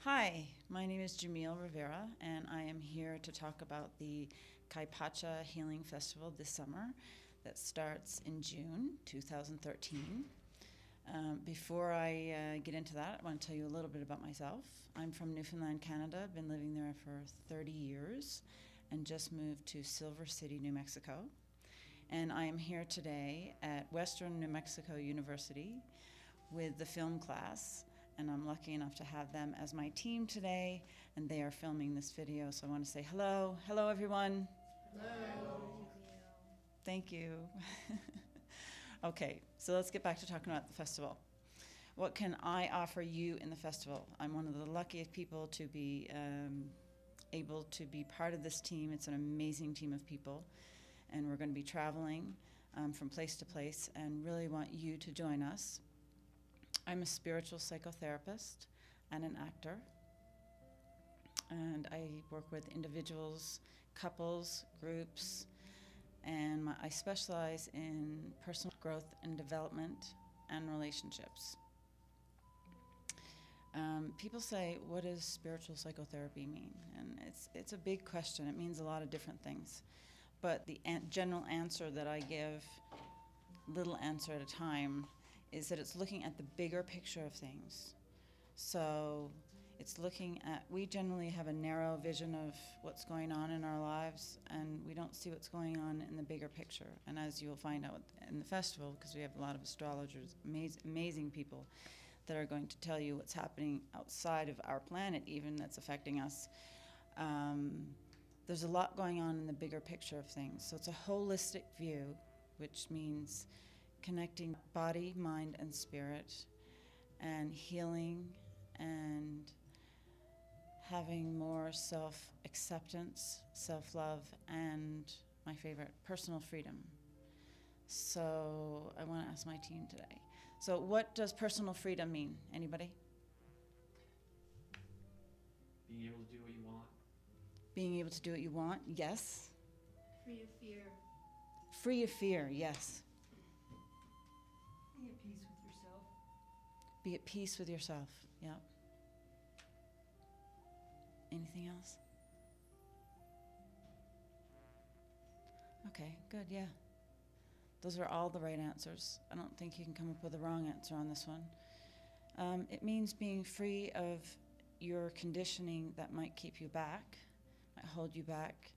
Hi, my name is Jamille Rivera, and I am here to talk about the Kaipacha Healing Festival this summer that starts in June 2013. Before I get into that, I want to tell you a little bit about myself. I'm from Newfoundland, Canada. I've been living there for 30 years and just moved to Silver City, New Mexico. And I am here today at Western New Mexico University with the film class, and I'm lucky enough to have them as my team today, and they are filming this video, so I want to say hello. Hello, everyone. Hello. Thank you. Okay, so let's get back to talking about the festival. What can I offer you in the festival? I'm one of the luckiest people to be able to be part of this team. It's an amazing team of people, and we're going to be traveling from place to place and really want you to join us. I'm a spiritual psychotherapist and an actor, and I work with individuals, couples, groups, and I specialize in personal growth and development and relationships. People say, what does spiritual psychotherapy mean? And it's a big question. It means a lot of different things. But the general answer that I give, little answer at a time, is that it's looking at the bigger picture of things. So it's looking at, we generally have a narrow vision of what's going on in our lives, and we don't see what's going on in the bigger picture. And as you'll find out in the festival, because we have a lot of astrologers, amazing people that are going to tell you what's happening outside of our planet even that's affecting us. There's a lot going on in the bigger picture of things. So it's a holistic view, which means connecting body, mind, and spirit, and healing, and having more self-acceptance, self-love, and my favorite, personal freedom. So I want to ask my team today. So what does personal freedom mean? Anybody? Being able to do what you want. Being able to do what you want, yes. Free of fear. Free of fear, yes. Be at peace with yourself. Be at peace with yourself, yeah. Anything else? Okay, good, yeah. Those are all the right answers. I don't think you can come up with a wrong answer on this one. It means being free of your conditioning that might keep you back, might hold you back.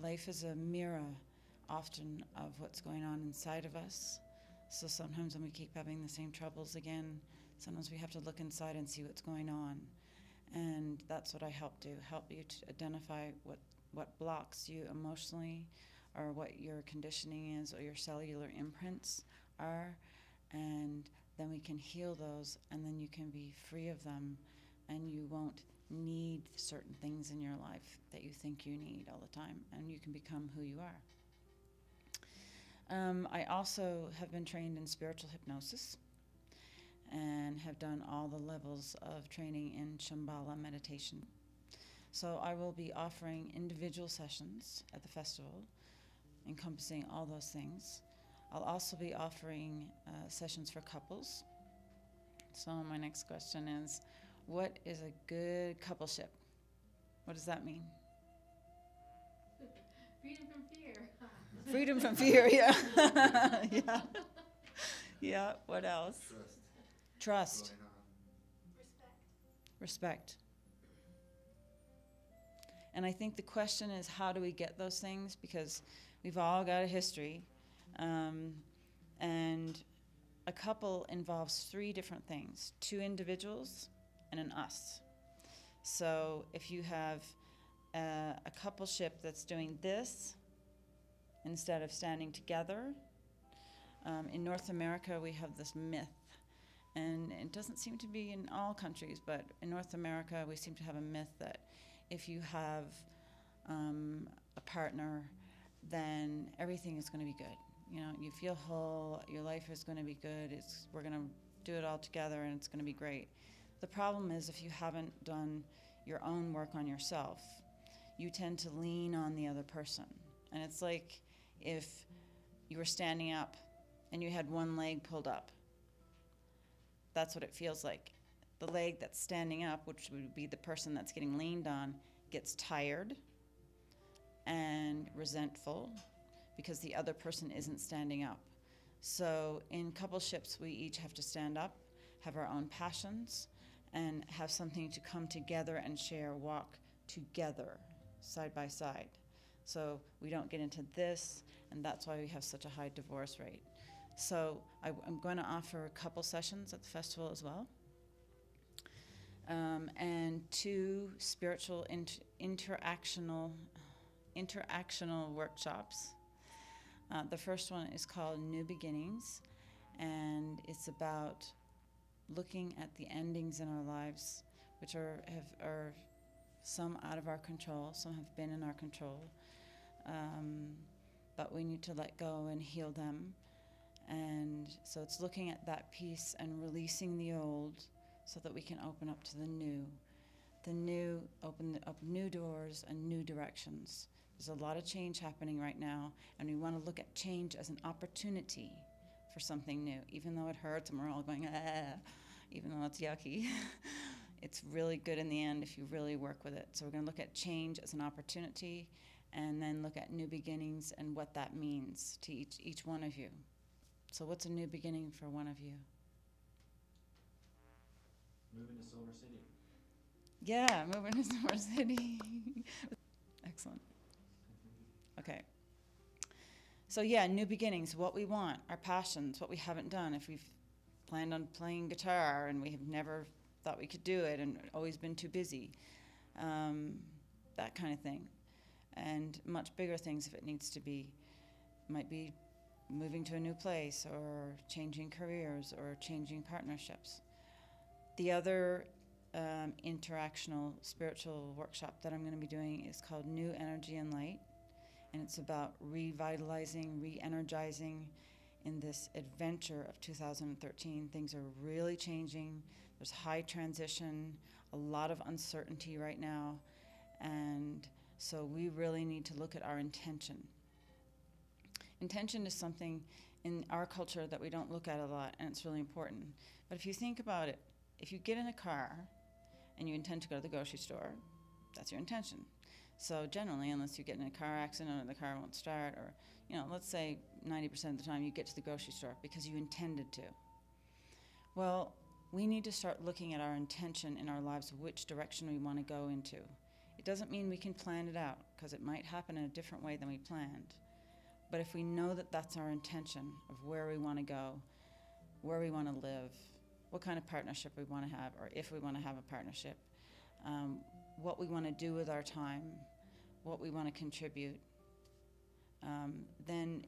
Life is a mirror often of what's going on inside of us. So sometimes when we keep having the same troubles again, sometimes we have to look inside and see what's going on. And that's what I help you to identify what blocks you emotionally, or what your conditioning is, or your cellular imprints are, and then we can heal those, and then you can be free of them, and you won't need certain things in your life that you think you need all the time, and you can become who you are. I also have been trained in spiritual hypnosis and have done all the levels of training in Shambhala meditation. So I will be offering individual sessions at the festival encompassing all those things. I'll also be offering sessions for couples. So my next question is, what is a good coupleship? What does that mean? Freedom from fear. Freedom from fear, yeah. Yeah. Yeah, what else? Trust. Respect. And I think the question is, how do we get those things? Because we've all got a history. And a couple involves three different things: two individuals and an us. So if you have a coupleship that's doing this instead of standing together, in North America we have this myth. And it doesn't seem to be in all countries, but in North America we seem to have a myth that if you have a partner, then everything is going to be good. You know, you feel whole, your life is going to be good, we're going to do it all together and it's going to be great. The problem is, if you haven't done your own work on yourself, you tend to lean on the other person. And it's like if you were standing up and you had one leg pulled up. That's what it feels like. the leg that's standing up, which would be the person that's getting leaned on, gets tired and resentful because the other person isn't standing up. So in coupleships, we each have to stand up, have our own passions, and have something to come together and share, walk together, side by side. So we don't get into this, and that's why we have such a high divorce rate. So I'm going to offer a couple sessions at the festival as well, and 2 spiritual interactional workshops. The first one is called New Beginnings, and it's about looking at the endings in our lives, which are some out of our control, some have been in our control, but we need to let go and heal them. And so it's looking at that piece and releasing the old so that we can open up to the new. The new, open up new doors and new directions. There's a lot of change happening right now, and we want to look at change as an opportunity for something new, even though it hurts and we're all going, even though it's yucky. It's really good in the end if you really work with it. So we're going to look at change as an opportunity, and then look at new beginnings and what that means to each one of you. So what's a new beginning for one of you? Moving to Silver City. Yeah, moving to Silver City. Excellent. Okay. So yeah, new beginnings, what we want, our passions, what we haven't done. If we've planned on playing guitar and we have never thought we could do it and always been too busy, that kind of thing. And much bigger things if it needs to be. Might be moving to a new place, or changing careers, or changing partnerships. The other interactional spiritual workshop that I'm going to be doing is called New Energy and Light, and it's about revitalizing, re-energizing in this adventure of 2013. Things are really changing. There's high transition, a lot of uncertainty right now, and so we really need to look at our intention. Intention is something in our culture that we don't look at a lot, and it's really important. But if you think about it, if you get in a car and you intend to go to the grocery store, that's your intention. So generally, unless you get in a car accident or the car won't start, or, let's say 90% of the time you get to the grocery store because you intended to. Well, we need to start looking at our intention in our lives, which direction we want to go into. It doesn't mean we can plan it out, because it might happen in a different way than we planned. But if we know that that's our intention of where we want to go, where we want to live, what kind of partnership we want to have, or if we want to have a partnership, what we want to do with our time, what we want to contribute, then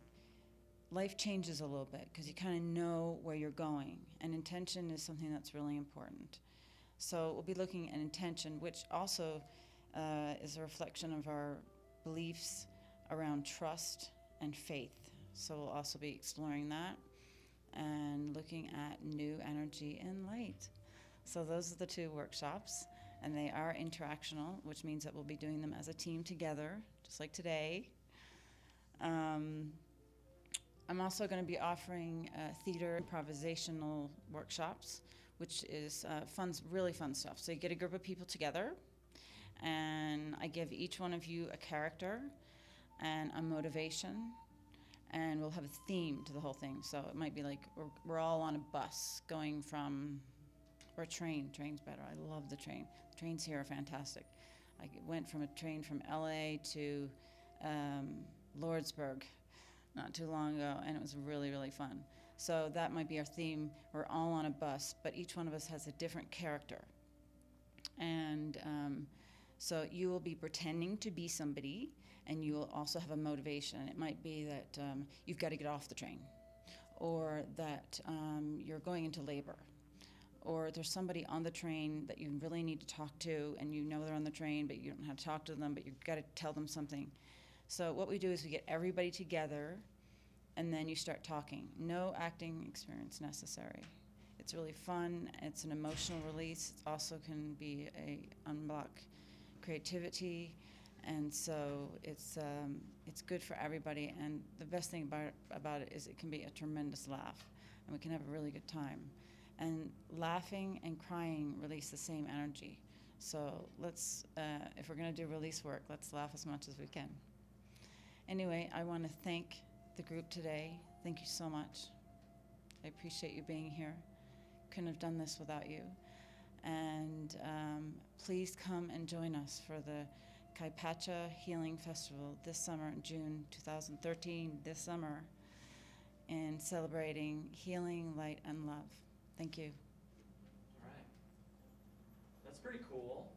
life changes a little bit, because you kind of know where you're going. And intention is something that's really important. So we'll be looking at intention, which also is a reflection of our beliefs around trust and faith. So we'll also be exploring that and looking at new energy and light. So those are the 2 workshops, and they are interactional, which means that we'll be doing them as a team together, just like today. I'm also going to be offering theater improvisational workshops, which is really fun stuff. So you get a group of people together, and I give each one of you a character and a motivation, and we'll have a theme to the whole thing. So it might be like we're all on a bus going from, or a train. Train's better. I love the train. The trains here are fantastic. I went from a train from LA to Lordsburg not too long ago, and it was really, really fun. So that might be our theme. We're all on a bus, but each one of us has a different character. And so you will be pretending to be somebody, and you will also have a motivation. It might be that you've got to get off the train, or that you're going into labor, or there's somebody on the train that you really need to talk to, and you know they're on the train, but you don't know how to talk to them, but you've got to tell them something. So what we do is we get everybody together, and then you start talking. No acting experience necessary. It's really fun. It's an emotional release. It also can be a unblock creativity, and so it's good for everybody. And the best thing about it is it can be a tremendous laugh, and we can have a really good time. And laughing and crying release the same energy. So let's, if we're going to do release work, let's laugh as much as we can. Anyway, I want to thank the group today. Thank you so much. I appreciate you being here. Couldn't have done this without you. And please come and join us for the Kaipacha Healing Festival this summer in June 2013, this summer, in celebrating healing, light, and love. Thank you. All right. That's pretty cool.